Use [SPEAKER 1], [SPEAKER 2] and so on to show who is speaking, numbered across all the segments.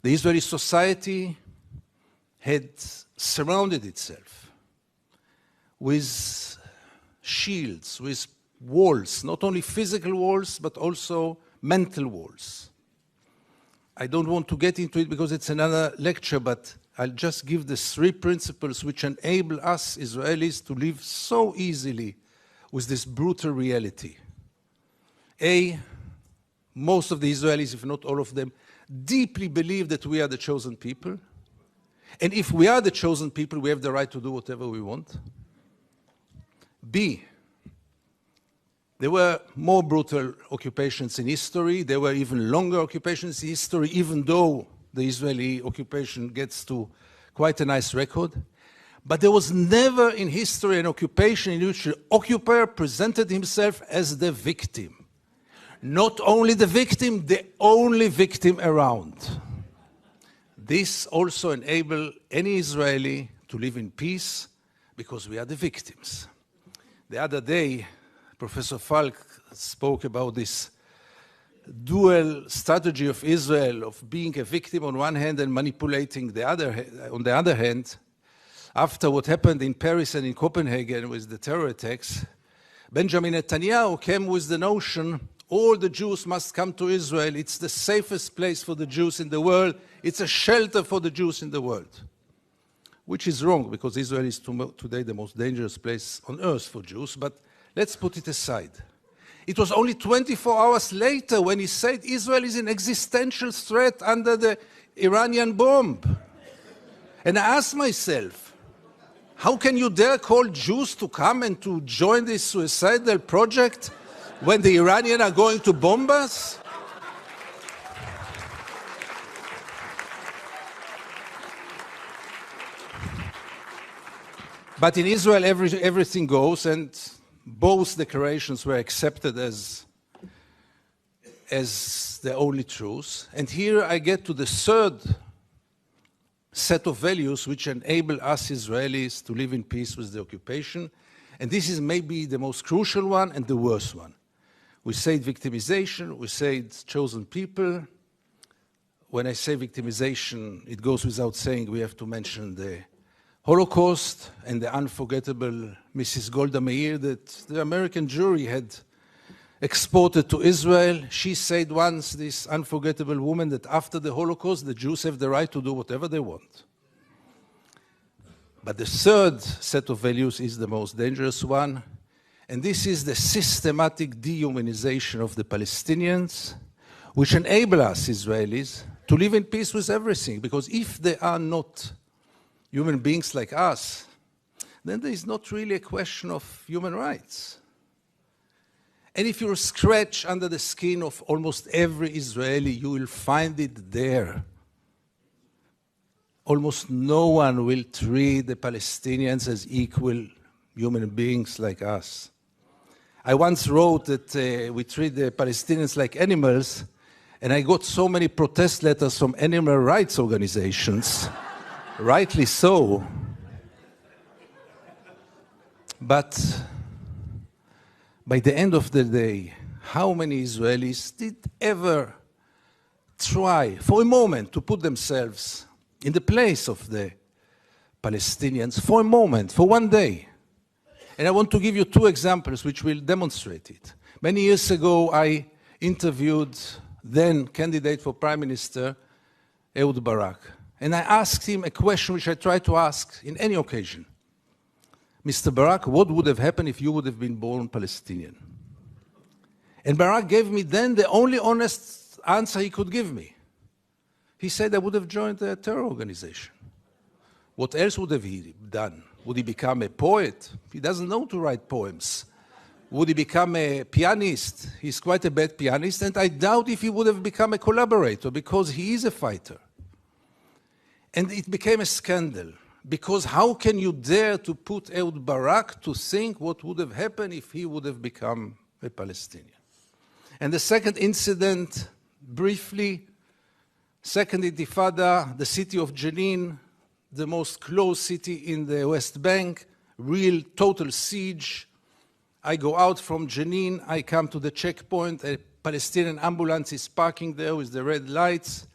[SPEAKER 1] The Israeli society had surrounded itself with shields, with walls, not only physical walls, but also mental walls. I don't want to get into it because it's another lecture, but I'll just give the 3 principles which enable us Israelis to live so easily with this brutal reality. A, most of the Israelis, if not all of them, deeply believe that we are the chosen people. And if we are the chosen people, we have the right to do whatever we want. B, there were more brutal occupations in history. There were even longer occupations in history, even though the Israeli occupation gets to quite a nice record. But there was never in history an occupation in which the occupier presented himself as the victim. Not only the victim, the only victim around. This also enables any Israeli to live in peace because we are the victims. The other day, Professor Falk spoke about this dual strategy of Israel of being a victim on one hand and manipulating on the other hand. After what happened in Paris and in Copenhagen with the terror attacks, Benjamin Netanyahu came with the notion all the Jews must come to Israel. It's the safest place for the Jews in the world. It's a shelter for the Jews in the world. Which is wrong, because Israel is today the most dangerous place on earth for Jews. But let's put it aside. It was only 24 hours later when he said Israel is an existential threat under the Iranian bomb. And I asked myself, how can you dare call Jews to come and to join this suicidal project when the Iranians are going to bomb us? But in Israel, everything goes, and both declarations were accepted as the only truth. And here I get to the 3rd set of values which enable us Israelis to live in peace with the occupation. And this is maybe the most crucial one and the worst one. We said victimization, we said chosen people. When I say victimization, it goes without saying we have to mention the Holocaust and the unforgettable Mrs. Golda Meir that the American jury had exported to Israel. She said once, this unforgettable woman, that after the Holocaust, the Jews have the right to do whatever they want. But the 3rd set of values is the most dangerous one, and this is the systematic dehumanization of the Palestinians, which enable us, Israelis, to live in peace with everything. Because if they are not human beings like us, then there is not really a question of human rights. And if you scratch under the skin of almost every Israeli, you will find it there. Almost no one will treat the Palestinians as equal human beings like us. I once wrote that we treat the Palestinians like animals, and I got so many protest letters from animal rights organizations, rightly so. But by the end of the day, how many Israelis did ever try for a moment to put themselves in the place of the Palestinians for a moment, for one day? And I want to give you 2 examples which will demonstrate it. Many years ago, I interviewed then candidate for Prime Minister, Ehud Barak. And I asked him a question which I try to ask in any occasion. Mr. Barak, what would have happened if you would have been born Palestinian? And Barak gave me then the only honest answer he could give me. He said I would have joined a terror organization. What else would have he done? Would he become a poet? He doesn't know to write poems. Would he become a pianist? He's quite a bad pianist, and I doubt if he would have become a collaborator, because he is a fighter. And it became a scandal, because how can you dare to put Ehud Barak to think what would have happened if he would have become a Palestinian? And the second incident, briefly, Second Intifada, the city of Jenin, the most closed city in the West Bank, real total siege. I go out from Jenin, I come to the checkpoint, a Palestinian ambulance is parking there with the red lights.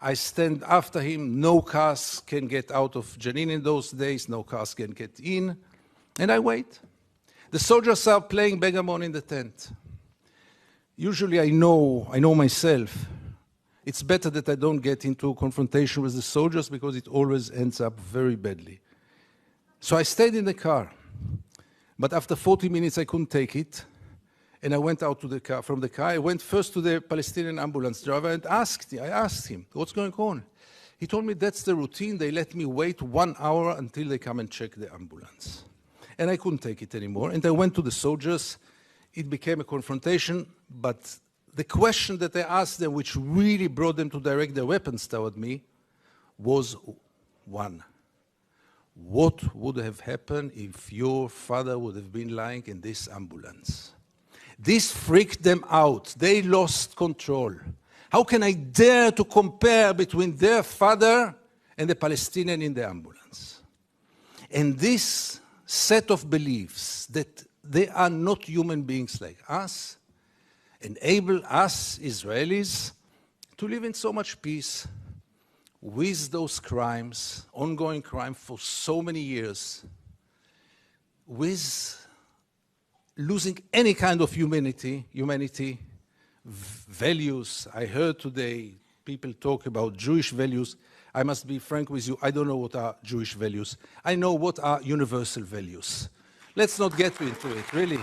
[SPEAKER 1] I stand after him. No cars can get out of Jenin in those days. No cars can get in. And I wait. The soldiers are playing backgammon in the tent. Usually I know myself. It's better that I don't get into confrontation with the soldiers because it always ends up very badly. So I stayed in the car. But after 40 minutes, I couldn't take it. And I went out from the car. I went first to the Palestinian ambulance driver and I asked him, what's going on? He told me that's the routine. They let me wait 1 hour until they come and check the ambulance. And I couldn't take it anymore. And I went to the soldiers. It became a confrontation. But the question that I asked them, which really brought them to direct their weapons toward me, was one. What would have happened if your father would have been lying in this ambulance? This freaked them out. They lost control. How can I dare to compare between their father and the Palestinian in the ambulance? And this set of beliefs that they are not human beings like us enable us, Israelis, to live in so much peace with those crimes, ongoing crime for so many years, with losing any kind of humanity, values. I heard today people talk about Jewish values. I must be frank with you, I don't know what are Jewish values. I know what are universal values. Let's not get into it, really.